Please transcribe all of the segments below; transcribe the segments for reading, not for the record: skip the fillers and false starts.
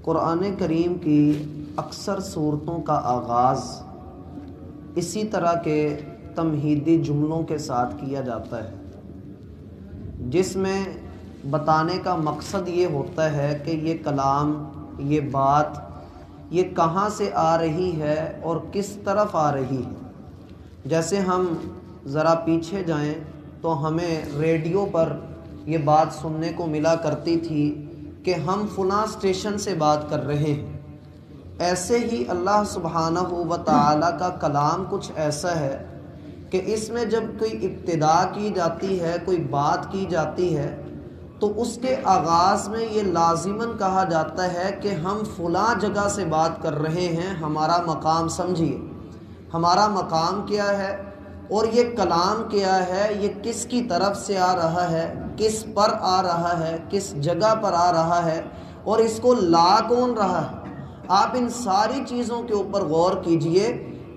قرآن کریم کی اکثر صورتوں کا آغاز اسی طرح کے تمہیدی جملوں کے ساتھ کیا جاتا ہے، جس میں بتانے کا مقصد یہ ہوتا ہے کہ یہ کلام، یہ بات، یہ کہاں سے آ رہی ہے اور کس طرف آ رہی ہے۔ جیسے ہم ذرا پیچھے جائیں تو ہمیں ریڈیو پر یہ بات سننے کو ملا کرتی تھی کہ ہم فلاں اسٹیشن سے بات کر رہے ہیں۔ ایسے ہی اللہ سبحانہ و تعالیٰ کا کلام کچھ ایسا ہے کہ اس میں جب کوئی ابتدا کی جاتی ہے، کوئی بات کی جاتی ہے، تو اس کے آغاز میں یہ لازماً کہا جاتا ہے کہ ہم فلاں جگہ سے بات کر رہے ہیں، ہمارا مقام سمجھیے، ہمارا مقام کیا ہے اور یہ کلام کیا ہے، یہ کس کی طرف سے آ رہا ہے، کس پر آ رہا ہے، کس جگہ پر آ رہا ہے اور اس کو لا کون رہا ہے۔ آپ ان ساری چیزوں کے اوپر غور کیجئے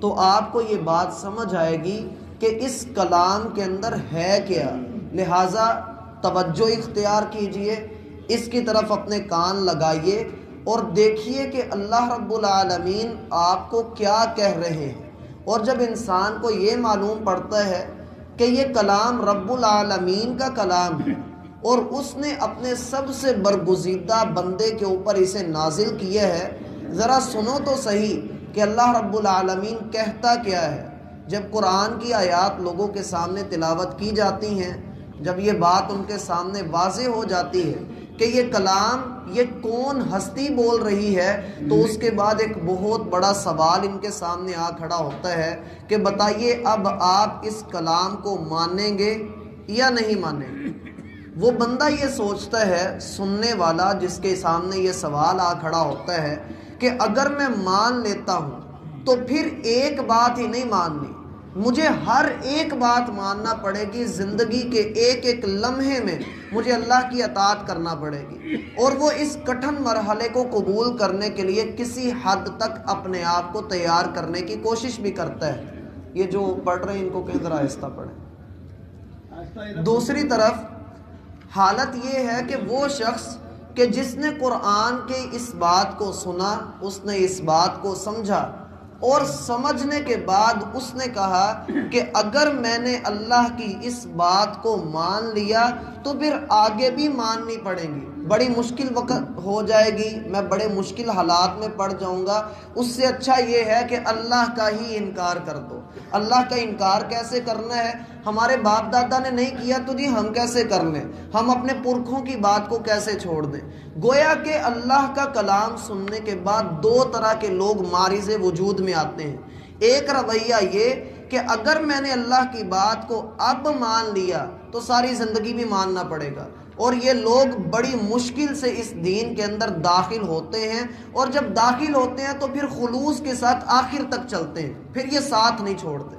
تو آپ کو یہ بات سمجھ آئے گی کہ اس کلام کے اندر ہے کیا۔ لہٰذا توجہ اختیار کیجئے، اس کی طرف اپنے کان لگائیے اور دیکھیے کہ اللہ رب العالمین آپ کو کیا کہہ رہے ہیں۔ اور جب انسان کو یہ معلوم پڑتا ہے کہ یہ کلام رب العالمین کا کلام ہے اور اس نے اپنے سب سے برگزیدہ بندے کے اوپر اسے نازل کیا ہے، ذرا سنو تو صحیح کہ اللہ رب العالمین کہتا کیا ہے۔ جب قرآن کی آیات لوگوں کے سامنے تلاوت کی جاتی ہیں، جب یہ بات ان کے سامنے واضح ہو جاتی ہے کہ یہ کلام، یہ کون ہستی بول رہی ہے، تو اس کے بعد ایک بہت بڑا سوال ان کے سامنے آ کھڑا ہوتا ہے کہ بتائیے اب آپ اس کلام کو مانیں گے یا نہیں مانیں گے۔ وہ بندہ یہ سوچتا ہے، سننے والا جس کے سامنے یہ سوال آ کھڑا ہوتا ہے کہ اگر میں مان لیتا ہوں تو پھر ایک بات ہی نہیں ماننی، مجھے ہر ایک بات ماننا پڑے گی، زندگی کے ایک ایک لمحے میں مجھے اللہ کی اطاعت کرنا پڑے گی۔ اور وہ اس کٹھن مرحلے کو قبول کرنے کے لیے کسی حد تک اپنے آپ کو تیار کرنے کی کوشش بھی کرتا ہے۔ یہ جو پڑھ رہے ہیں ان کو کہیں ذرا آہستہ پڑھیں۔ دوسری طرف حالت یہ ہے کہ وہ شخص کہ جس نے قرآن کے اس بات کو سنا، اس نے اس بات کو سمجھا اور سمجھنے کے بعد اس نے کہا کہ اگر میں نے اللہ کی اس بات کو مان لیا تو پھر آگے بھی ماننی پڑیں گی، بڑی مشکل وقت ہو جائے گی، میں بڑے مشکل حالات میں پڑ جاؤں گا، اس سے اچھا یہ ہے کہ اللہ کا ہی انکار کر دو۔ اللہ کا انکار کیسے کرنا ہے؟ ہمارے باپ دادا نے نہیں کیا تو جی ہم کیسے کر لیں؟ ہم اپنے پرکھوں کی بات کو کیسے چھوڑ دیں؟ گویا کہ اللہ کا کلام سننے کے بعد دو طرح کے لوگ معرض وجود میں آتے ہیں۔ ایک رویہ یہ کہ اگر میں نے اللہ کی بات کو اب مان لیا تو ساری زندگی بھی ماننا پڑے گا، اور یہ لوگ بڑی مشکل سے اس دین کے اندر داخل ہوتے ہیں، اور جب داخل ہوتے ہیں تو پھر خلوص کے ساتھ آخر تک چلتے ہیں، پھر یہ ساتھ نہیں چھوڑتے۔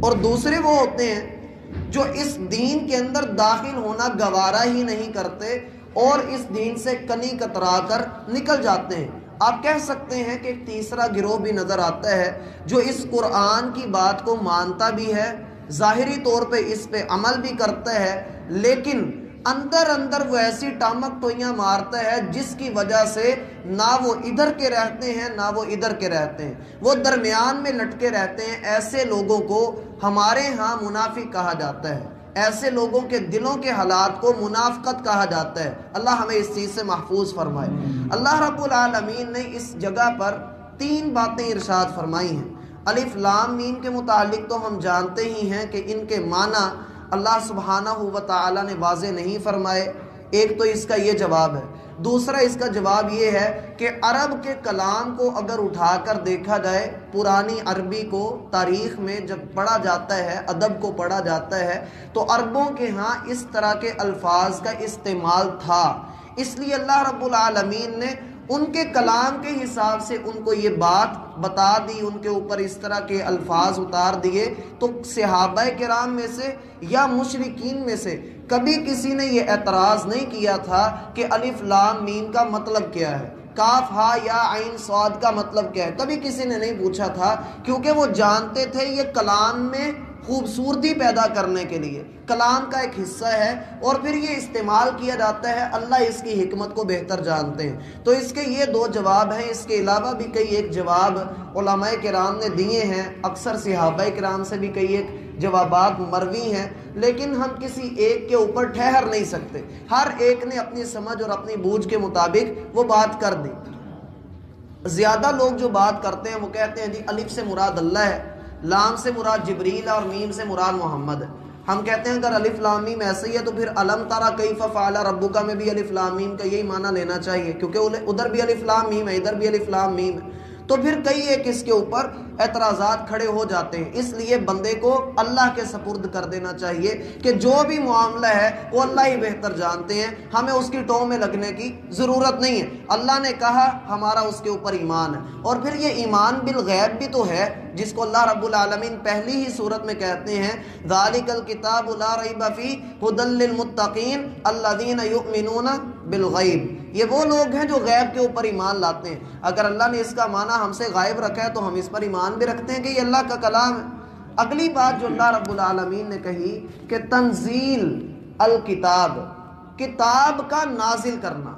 اور دوسرے وہ ہوتے ہیں جو اس دین کے اندر داخل ہونا گوارا ہی نہیں کرتے اور اس دین سے کنی کترا کر نکل جاتے ہیں۔ آپ کہہ سکتے ہیں کہ ایک تیسرا گروہ بھی نظر آتا ہے جو اس قرآن کی بات کو مانتا بھی ہے، ظاہری طور پہ اس پہ عمل بھی کرتا ہے، لیکن اندر اندر وہ ایسی ٹامک ٹوئیاں مارتا ہے جس کی وجہ سے نہ وہ ادھر کے رہتے ہیں نہ وہ ادھر کے رہتے ہیں، وہ درمیان میں لٹکے رہتے ہیں۔ ایسے لوگوں کو ہمارے ہاں منافق کہا جاتا ہے، ایسے لوگوں کے دلوں کے حالات کو منافقت کہا جاتا ہے۔ اللہ ہمیں اس چیز سے محفوظ فرمائے۔ اللہ رب العالمین نے اس جگہ پر تین باتیں ارشاد فرمائی ہیں۔ الف لام میم کے متعلق تو ہم جانتے ہی ہیں کہ ان کے معنی اللہ سبحانہ و تعالیٰ نے واضح نہیں فرمائے۔ ایک تو اس کا یہ جواب ہے، دوسرا اس کا جواب یہ ہے کہ عرب کے کلام کو اگر اٹھا کر دیکھا جائے، پرانی عربی کو تاریخ میں جب پڑھا جاتا ہے، ادب کو پڑھا جاتا ہے، تو عربوں کے ہاں اس طرح کے الفاظ کا استعمال تھا، اس لیے اللہ رب العالمین نے ان کے کلام کے حساب سے ان کو یہ بات بتا دی، ان کے اوپر اس طرح کے الفاظ اتار دیے۔ تو صحابہ کرام میں سے یا مشرکین میں سے کبھی کسی نے یہ اعتراض نہیں کیا تھا کہ الف لام میم کا مطلب کیا ہے، کاف ہا یا عین صاد کا مطلب کیا ہے، کبھی کسی نے نہیں پوچھا تھا، کیونکہ وہ جانتے تھے یہ کلام میں خوبصورتی پیدا کرنے کے لیے کلام کا ایک حصہ ہے، اور پھر یہ استعمال کیا جاتا ہے، اللہ اس کی حکمت کو بہتر جانتے ہیں۔ تو اس کے یہ دو جواب ہیں، اس کے علاوہ بھی کئی ایک جواب علماء کرام نے دیے ہیں، اکثر صحابہ کرام سے بھی کئی ایک جوابات مروی ہیں، لیکن ہم کسی ایک کے اوپر ٹھہر نہیں سکتے، ہر ایک نے اپنی سمجھ اور اپنی بوجھ کے مطابق وہ بات کر دی۔ زیادہ لوگ جو بات کرتے ہیں وہ کہتے ہیں جی الف سے مراد اللہ ہے، لام سے مراد جبریل ہے، اور میم سے مراد محمد ہے۔ ہم کہتے ہیں اگر الف لام میم ایسے ہی ہے تو پھر الم ترى کیف فعل ربک میں بھی الف لام میم کا یہی معنی لینا چاہیے، کیونکہ ادھر بھی الف لام میم ہے، ادھر بھی الف لام میم ہے۔ تو پھر کئی ایک اس کے اوپر اعتراضات کھڑے ہو جاتے ہیں، اس لیے بندے کو اللہ کے سپرد کر دینا چاہیے کہ جو بھی معاملہ ہے وہ اللہ ہی بہتر جانتے ہیں، ہمیں اس کی ٹو میں لگنے کی ضرورت نہیں ہے۔ اللہ نے کہا ہمارا اس کے اوپر ایمان ہے، اور پھر یہ ایمان بالغیب بھی تو ہے جس کو اللہ رب العالمین پہلی ہی صورت میں کہتے ہیں ذالک الکتاب لا ریب فیہ ھدی للمتقین الذین یؤمنون بالغیب۔ یہ وہ لوگ ہیں جو غیب کے اوپر ایمان لاتے ہیں۔ اگر اللہ نے اس کا معنی ہم سے غائب رکھا ہے تو ہم اس پر ایمان بھی رکھتے ہیں کہ یہ اللہ کا کلام ہے۔ اگلی بات جو اللہ رب العالمین نے کہی کہ تنزیل الکتاب، کتاب کا نازل کرنا،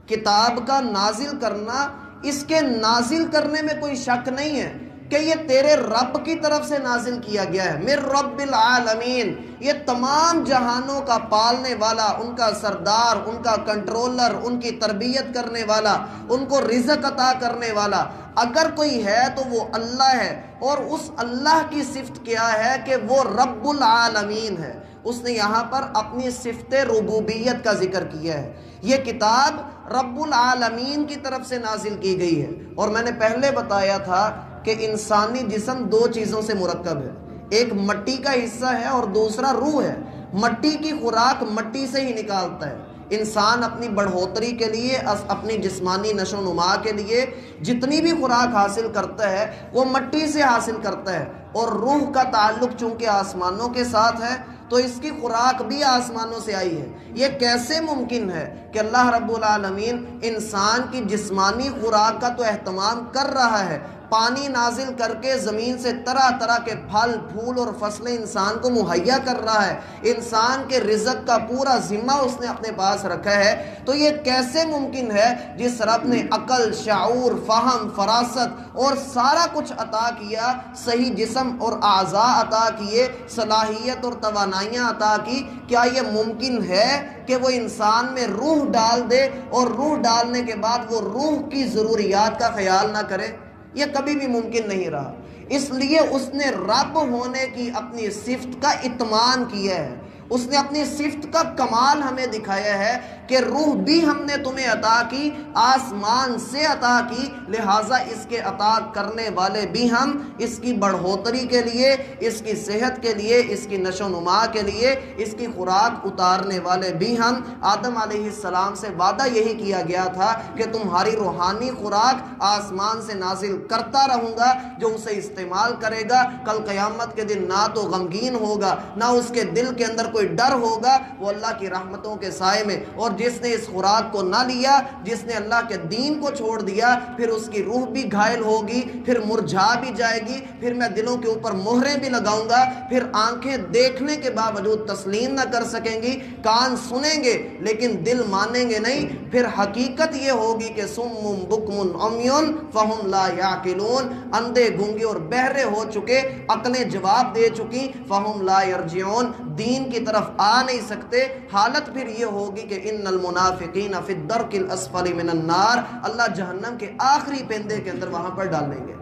کتاب کا نازل کرنا، اس کے نازل کرنے میں کوئی شک نہیں ہے کہ یہ تیرے رب کی طرف سے نازل کیا گیا ہے، من رب العالمین، یہ تمام جہانوں کا پالنے والا، ان کا سردار، ان کا کنٹرولر، ان کی تربیت کرنے والا، ان کو رزق عطا کرنے والا اگر کوئی ہے تو وہ اللہ ہے۔ اور اس اللہ کی صفت کیا ہے کہ وہ رب العالمین ہے۔ اس نے یہاں پر اپنی صفت ربوبیت کا ذکر کیا ہے۔ یہ کتاب رب العالمین کی طرف سے نازل کی گئی ہے، اور میں نے پہلے بتایا تھا کہ انسانی جسم دو چیزوں سے مرکب ہے، ایک مٹی کا حصہ ہے اور دوسرا روح ہے۔ مٹی کی خوراک مٹی سے ہی نکالتا ہے۔ انسان اپنی بڑھوتری کے لیے، اپنی جسمانی نشو و نما کے لیے جتنی بھی خوراک حاصل کرتا ہے وہ مٹی سے حاصل کرتا ہے، اور روح کا تعلق چونکہ آسمانوں کے ساتھ ہے تو اس کی خوراک بھی آسمانوں سے آئی ہے۔ یہ کیسے ممکن ہے کہ اللہ رب العالمین انسان کی جسمانی خوراک کا تو اہتمام کر رہا ہے، پانی نازل کر کے زمین سے طرح طرح کے پھل پھول اور فصلیں انسان کو مہیا کر رہا ہے، انسان کے رزق کا پورا ذمہ اس نے اپنے پاس رکھا ہے، تو یہ کیسے ممکن ہے جس رب نے عقل، شعور، فہم، فراست اور سارا کچھ عطا کیا، صحیح جسم اور اعضاء عطا کیے، صلاحیت اور توانائیاں عطا کی، کیا یہ ممکن ہے کہ وہ انسان میں روح ڈال دے اور روح ڈالنے کے بعد وہ روح کی ضروریات کا خیال نہ کرے؟ یہ کبھی بھی ممکن نہیں رہا۔ اس لیے اس نے رب ہونے کی اپنی صفت کا اطمینان کیا ہے، اس نے اپنی صفت کا کمال ہمیں دکھایا ہے کہ روح بھی ہم نے تمہیں عطا کی، آسمان سے عطا کی، لہٰذا اس کے عطا کرنے والے بھی ہم، اس کی بڑھوتری کے لیے، اس کی صحت کے لیے، اس کی نشو و نما کے لیے، اس کی خوراک اتارنے والے بھی ہم۔ آدم علیہ السلام سے وعدہ یہی کیا گیا تھا کہ تمہاری روحانی خوراک آسمان سے نازل کرتا رہوں گا، جو اسے استعمال کرے گا کل قیامت کے دن نہ تو غمگین ہوگا، نہ اس کے دل کے اندر کوئی ڈر ہوگا، وہ اللہ کی رحمتوں کے سائے میں۔ اور جس نے اس خوراک کو نہ لیا، جس نے اللہ کے دین کو چھوڑ دیا، پھر اس کی روح بھی گھائل ہوگی، پھر مرجھا بھی جائے گی، پھر میں دلوں کے اوپر مہریں بھی لگاؤں گا، پھر آنکھیں دیکھنے کے باوجود تسلیم نہ کر سکیں گی، کان سنیں گے لیکن دل مانیں گے نہیں۔ پھر حقیقت یہ ہوگی کہ سم بکم عمی فہم لا یعقلون، اندھے گونگے اور بہرے ہو چکے، عقلیں جواب دے چکی، فہم لا یرجعون، دین کی طرف آ نہیں سکتے۔ حالت پھر یہ ہوگی کہ ان المنافقین فی الدرک الاسفل من النار، اللہ جہنم کے آخری پندے کے اندر وہاں پر ڈالیں گے۔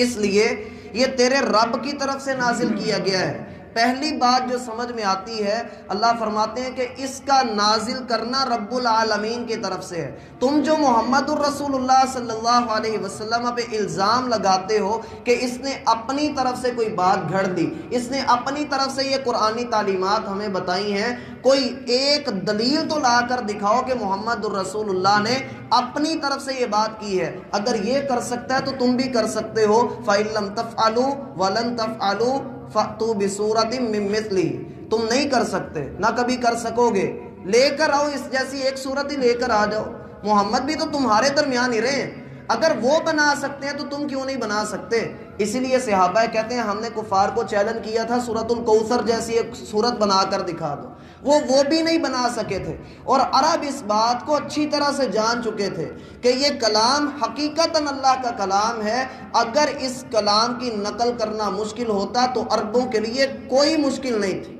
اس لیے یہ تیرے رب کی طرف سے نازل کیا گیا ہے۔ پہلی بات جو سمجھ میں آتی ہے، اللہ فرماتے ہیں کہ اس کا نازل کرنا رب العالمین کی طرف سے ہے۔ تم جو محمد الرسول اللہ صلی اللہ علیہ وسلم پہ الزام لگاتے ہو کہ اس نے اپنی طرف سے کوئی بات گھڑ دی، اس نے اپنی طرف سے یہ قرآنی تعلیمات ہمیں بتائی ہیں، کوئی ایک دلیل تو لا کر دکھاؤ کہ محمد الرسول اللہ نے اپنی طرف سے یہ بات کی ہے۔ اگر یہ کر سکتا ہے تو تم بھی کر سکتے ہو۔ فَإِن لَمْ تَفْعَلُوا وَلَن تَفْعَلُوا فَأْتُوا بِسُورَةٍ مِّن مِّثْلِهِ، تم نہیں کر سکتے، نہ کبھی کر سکو گے، لے کر آؤ اس جیسی ایک صورت ہی لے کر آ جاؤ۔ محمد بھی تو تمہارے درمیان ہی رہے ہیں، اگر وہ بنا سکتے ہیں تو تم کیوں نہیں بنا سکتے؟ اسی لیے صحابہ کہتے ہیں ہم نے کفار کو چیلنج کیا تھا سورۃ الکوثر جیسی ایک سورت بنا کر دکھا دو، وہ بھی نہیں بنا سکے تھے، اور عرب اس بات کو اچھی طرح سے جان چکے تھے کہ یہ کلام حقیقتاً اللہ کا کلام ہے، اگر اس کلام کی نقل کرنا مشکل ہوتا تو عربوں کے لیے کوئی مشکل نہیں تھی،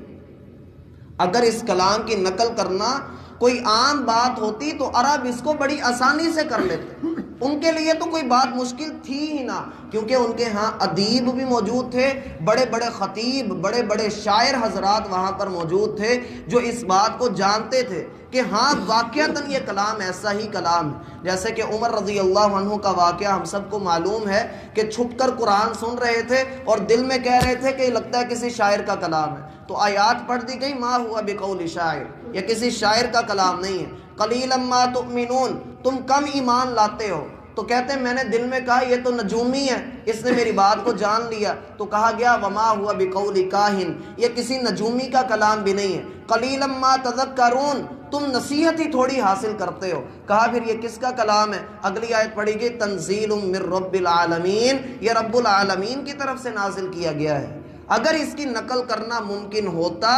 اگر اس کلام کی نقل کرنا کوئی عام بات ہوتی تو عرب اس کو بڑی آسانی سے کر لیتے، ان کے لیے تو کوئی بات مشکل تھی ہی نہ، کیونکہ ان کے ہاں ادیب بھی موجود تھے، بڑے بڑے خطیب، بڑے بڑے شاعر حضرات وہاں پر موجود تھے جو اس بات کو جانتے تھے کہ ہاں واقعتاً یہ کلام ایسا ہی کلام ہے۔ جیسے کہ عمر رضی اللہ عنہ کا واقعہ ہم سب کو معلوم ہے کہ چھپ کر قرآن سن رہے تھے اور دل میں کہہ رہے تھے کہ یہ لگتا ہے کسی شاعر کا کلام ہے، تو آیات پڑھ دی گئی ما ہوا بقول شاعر، یہ کسی شاعر کا کلام نہیں ہے، قلیلا ما تؤمنون، تم کم ایمان لاتے ہو، تو کہتے ہیں میں نے دل میں کہا یہ تو نجومی ہے، اس نے میری بات کو جان لیا، تو کہا گیا وما ہوا بقول کاہن، یہ کسی نجومی کا کلام بھی نہیں ہے، قلیلا ما تذکرون، تم نصیحت ہی تھوڑی حاصل کرتے ہو، کہا پھر یہ کس کا کلام ہے؟ اگلی آیت پڑھی گئی تنزیل من رب العالمین، یہ رب العالمین کی طرف سے نازل کیا گیا ہے۔ اگر اس کی نقل کرنا ممکن ہوتا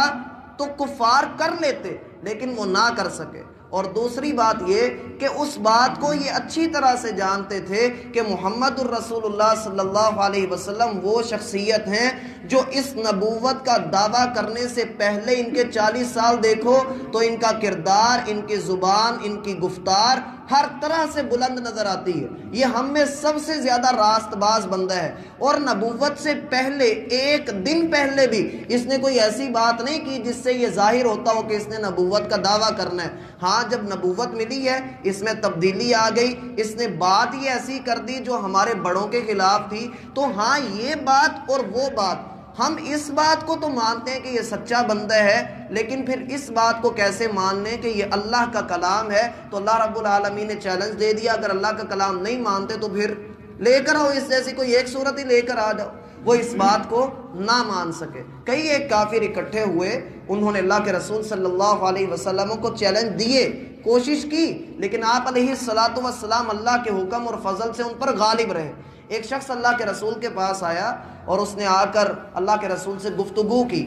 تو کفار کر لیتے، لیکن وہ نہ کر سکے۔ اور دوسری بات یہ کہ اس بات کو یہ اچھی طرح سے جانتے تھے کہ محمد الرسول اللہ صلی اللہ علیہ وسلم وہ شخصیت ہیں جو اس نبوت کا دعویٰ کرنے سے پہلے ان کے 40 سال دیکھو تو ان کا کردار، ان کی زبان، ان کی گفتار ہر طرح سے بلند نظر آتی ہے، یہ ہم میں سب سے زیادہ راست باز بندہ ہے، اور نبوت سے پہلے ایک دن پہلے بھی اس نے کوئی ایسی بات نہیں کی جس سے یہ ظاہر ہوتا ہو کہ اس نے نبوت کا دعویٰ کرنا ہے۔ ہاں جب نبوت ملی ہے اس میں تبدیلی آ گئی، اس نے بات یہ ایسی کر دی جو ہمارے بڑوں کے خلاف تھی، تو ہاں یہ بات اور وہ بات، ہم اس بات کو تو مانتے ہیں کہ یہ سچا بندہ ہے، لیکن پھر اس بات کو کیسے مان لیں کہ یہ اللہ کا کلام ہے؟ تو اللہ رب العالمین نے چیلنج دے دیا، اگر اللہ کا کلام نہیں مانتے تو پھر لے کر آؤ اس جیسی کوئی ایک صورت ہی لے کر آ جاؤ۔ وہ اس بات کو نہ مان سکے۔ کئی ایک کافر اکٹھے ہوئے، انہوں نے اللہ کے رسول صلی اللہ علیہ وسلم کو چیلنج دیے، کوشش کی، لیکن آپ علیہ الصلاۃ والسلام اللہ کے حکم اور فضل سے ان پر غالب رہے۔ ایک شخص اللہ کے رسول کے پاس آیا اور اس نے آ کر اللہ کے رسول سے گفتگو کی،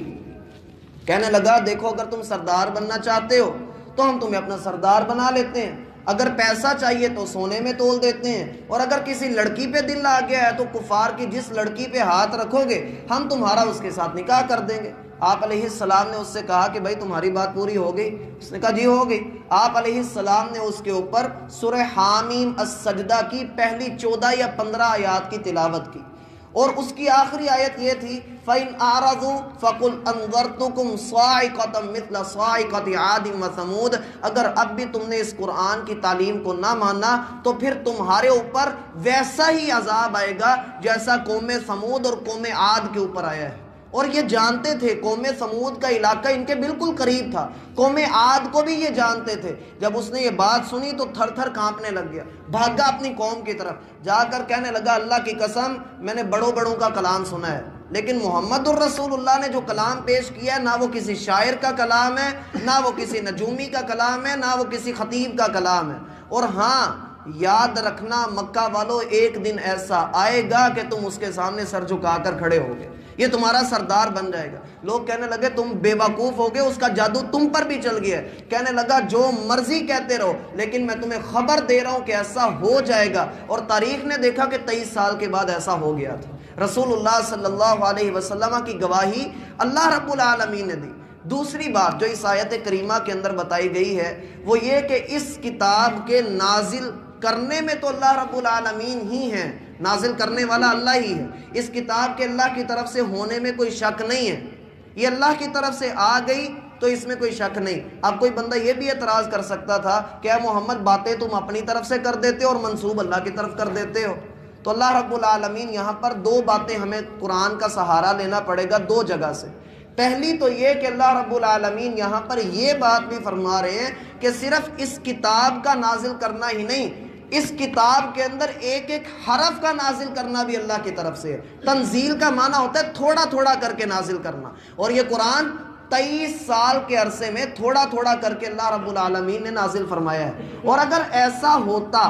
کہنے لگا دیکھو اگر تم سردار بننا چاہتے ہو تو ہم تمہیں اپنا سردار بنا لیتے ہیں، اگر پیسہ چاہیے تو سونے میں تول دیتے ہیں، اور اگر کسی لڑکی پہ دل آ گیا ہے تو کفار کی جس لڑکی پہ ہاتھ رکھو گے ہم تمہارا اس کے ساتھ نکاح کر دیں گے۔ آپ علیہ السلام نے اس سے کہا کہ بھائی تمہاری بات پوری ہو گئی؟ اس نے کہا جی ہو گئی۔ آپ علیہ السلام نے اس کے اوپر سورہ حامیم السجدہ کی پہلی 14 یا 15 آیات کی تلاوت کی، اور اس کی آخری آیت یہ تھی فَإِنْ أَعْرَضُوا فَقُلْ أَنذَرْتُكُمْ صَاعِقَةً مِثْلَ صَاعِقَةِ عَادٍ وَثَمُودَ، اگر اب بھی تم نے اس قرآن کی تعلیم کو نہ مانا تو پھر تمہارے اوپر ویسا ہی عذاب آئے گا جیسا قوم سمود اور قوم عاد کے اوپر آیا ہے۔ اور یہ جانتے تھے، قوم سمود کا علاقہ ان کے بالکل قریب تھا، قوم عاد کو بھی یہ جانتے تھے۔ جب اس نے یہ بات سنی تو تھر تھر کانپنے لگ گیا، بھاگا اپنی قوم کی طرف، جا کر کہنے لگا اللہ کی قسم میں نے بڑوں بڑوں کا کلام سنا ہے، لیکن محمد الرسول اللہ نے جو کلام پیش کیا ہے نہ وہ کسی شاعر کا کلام ہے، نہ وہ کسی نجومی کا کلام ہے، نہ وہ کسی خطیب کا کلام ہے۔ اور ہاں یاد رکھنا مکہ والو، ایک دن ایسا آئے گا کہ تم اس کے سامنے سر جھکا کر کھڑے ہوگے، یہ تمہارا سردار بن جائے گا۔ لوگ کہنے لگے تم بے وقوف ہو گئے، اس کا جادو تم پر بھی چل گیا ہے۔ کہنے لگا جو مرضی کہتے رہو، لیکن میں تمہیں خبر دے رہا ہوں کہ ایسا ہو جائے گا، اور تاریخ نے دیکھا کہ 23 سال کے بعد ایسا ہو گیا تھا۔ رسول اللہ صلی اللہ علیہ وسلم کی گواہی اللہ رب العالمین نے دی۔ دوسری بات جو اس آیت کریمہ کے اندر بتائی گئی ہے وہ یہ کہ اس کتاب کے نازل کرنے میں تو اللہ رب العالمین ہی ہیں، نازل کرنے والا اللہ ہی ہے، اس کتاب کے اللہ کی طرف سے ہونے میں کوئی شک نہیں ہے، یہ اللہ کی طرف سے آ گئی تو اس میں کوئی شک نہیں۔ اب کوئی بندہ یہ بھی اعتراض کر سکتا تھا کہ اے محمد باتیں تم اپنی طرف سے کر دیتے ہو اور منسوب اللہ کی طرف کر دیتے ہو۔ تو اللہ رب العالمین یہاں پر دو باتیں ہمیں قرآن کا سہارا لینا پڑے گا دو جگہ سے۔ پہلی تو یہ کہ اللہ رب العالمین یہاں پر یہ بات بھی فرما رہے ہیں کہ صرف اس کتاب کا نازل کرنا ہی نہیں، اس کتاب کے اندر ایک ایک حرف کا نازل کرنا بھی اللہ کی طرف سے ہے۔ تنزیل کا معنی ہوتا ہے تھوڑا تھوڑا کر کے نازل کرنا، اور یہ قرآن 23 سال کے عرصے میں تھوڑا تھوڑا کر کے اللہ رب العالمین نے نازل فرمایا ہے۔ اور اگر ایسا ہوتا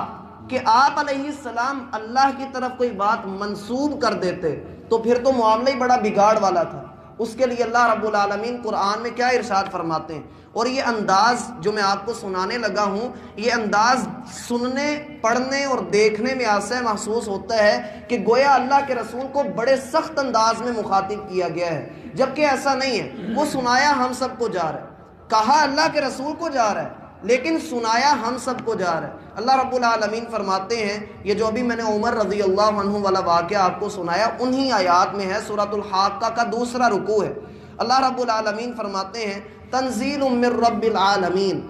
کہ آپ علیہ السلام اللہ کی طرف کوئی بات منسوب کر دیتے تو پھر تو معاملہ ہی بڑا بگاڑ والا تھا۔ اس کے لیے اللہ رب العالمین قرآن میں کیا ارشاد فرماتے ہیں، اور یہ انداز جو میں آپ کو سنانے لگا ہوں، یہ انداز سننے، پڑھنے اور دیکھنے میں ایسا محسوس ہوتا ہے کہ گویا اللہ کے رسول کو بڑے سخت انداز میں مخاطب کیا گیا ہے، جبکہ ایسا نہیں ہے۔ وہ سنایا ہم سب کو جا رہا ہے، کہا اللہ کے رسول کو جا رہا ہے، لیکن سنایا ہم سب کو جا رہا ہے۔ اللہ رب العالمین فرماتے ہیں، یہ جو ابھی میں نے عمر رضی اللہ عنہ والا واقعہ آپ کو سنایا انہی آیات میں ہے، سورۃ الحاقہ کا دوسرا رکوع ہے۔ اللہ رب العالمین فرماتے ہیں تنزیل من رب العالمین،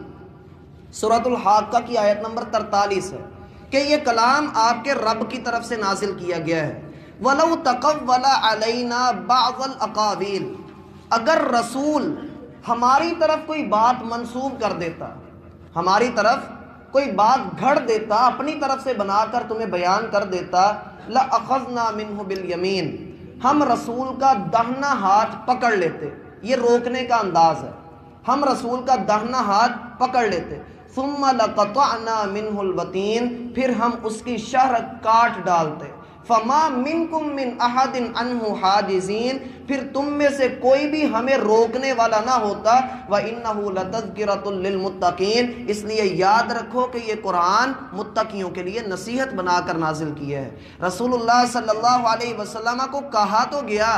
سورۃ الحاقہ کی آیت نمبر 43 ہے کہ یہ کلام آپ کے رب کی طرف سے نازل کیا گیا ہے۔ وَلَوْ تَقَوَّلَ عَلَيْنَا بَعْضَ الْأَقَاوِيلِ، اگر رسول ہماری طرف کوئی بات منسوب کر دیتا، ہماری طرف کوئی بات گھڑ دیتا، اپنی طرف سے بنا کر تمہیں بیان کر دیتا، لَأَخَذْنَا مِنْهُ بِالْيَمِينِ، ہم رسول کا داہنا ہاتھ پکڑ لیتے۔ یہ روکنے کا انداز ہے، ہم رسول کا داہنا ہاتھ پکڑ لیتے۔ ثُمَّ لَقَطَعْنَا مِنْهُ الْوَتِينَ، پھر ہم اس کی شہر کاٹ ڈالتے۔ فَمَا مِنْكُمْ مِنْ أَحَدٍ عَنْهُ حَاجِزِينَ، پھر تم میں سے کوئی بھی ہمیں روکنے والا نہ ہوتا۔ وَإِنَّهُ لَتَذْكِرَةٌ لِّلْمُتَّقِينَ، اس لیے یاد رکھو کہ یہ قرآن متقیوں کے لیے نصیحت بنا کر نازل کیا ہے۔ رسول اللہ صلی اللہ علیہ وسلم کو کہا تو گیا،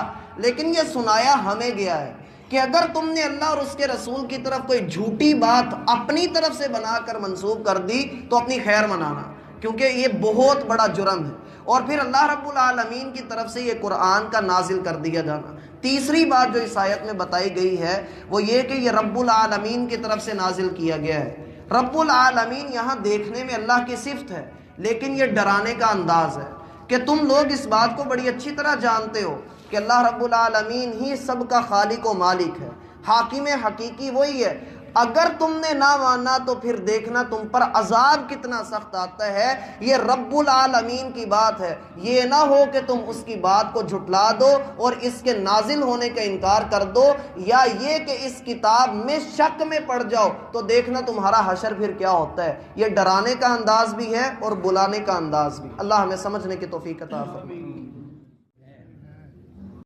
لیکن یہ سنایا ہمیں گیا ہے کہ اگر تم نے اللہ اور اس کے رسول کی طرف کوئی جھوٹی بات اپنی طرف سے بنا کر منسوب کر دی تو اپنی خیر منانا، کیونکہ یہ بہت بڑا جرم ہے۔ اور پھر اللہ رب العالمین کی طرف سے یہ قرآن کا نازل کر دیا جانا۔ تیسری بات جو اس آیت میں بتائی گئی ہے وہ یہ کہ یہ رب العالمین کی طرف سے نازل کیا گیا ہے۔ رب العالمین یہاں دیکھنے میں اللہ کی صفت ہے، لیکن یہ ڈرانے کا انداز ہے کہ تم لوگ اس بات کو بڑی اچھی طرح جانتے ہو کہ اللہ رب العالمین ہی سب کا خالق و مالک ہے، حاکم حقیقی وہی ہے۔ اگر تم نے نہ مانا تو پھر دیکھنا تم پر عذاب کتنا سخت آتا ہے۔ یہ رب العالمین کی بات ہے، یہ نہ ہو کہ تم اس کی بات کو جھٹلا دو اور اس کے نازل ہونے کا انکار کر دو، یا یہ کہ اس کتاب میں شک میں پڑ جاؤ تو دیکھنا تمہارا حشر پھر کیا ہوتا ہے۔ یہ ڈرانے کا انداز بھی ہے اور بلانے کا انداز بھی۔ اللہ ہمیں سمجھنے کی توفیق عطا فرمائے۔